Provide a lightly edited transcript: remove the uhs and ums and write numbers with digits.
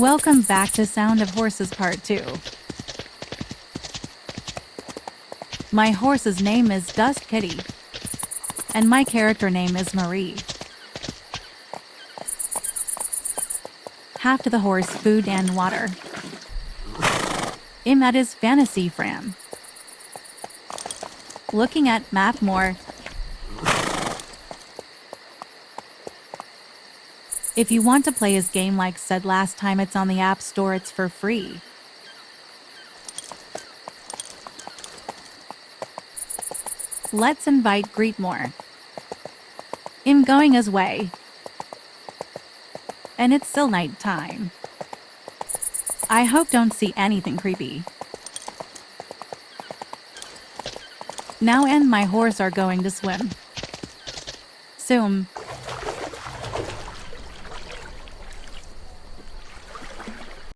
Welcome back to Sound of Horses Part 2. My horse's name is Dust Kitty, and my character name is Marie. Half to the horse food and water. I'm at his fantasy Fram. Looking at map more. If you want to play his game like said last time, it's on the App Store, it's for free. Let's invite Greetmore. I'm going his way. And it's still night time. I hope don't see anything creepy. Now and my horse are going to swim. Soon.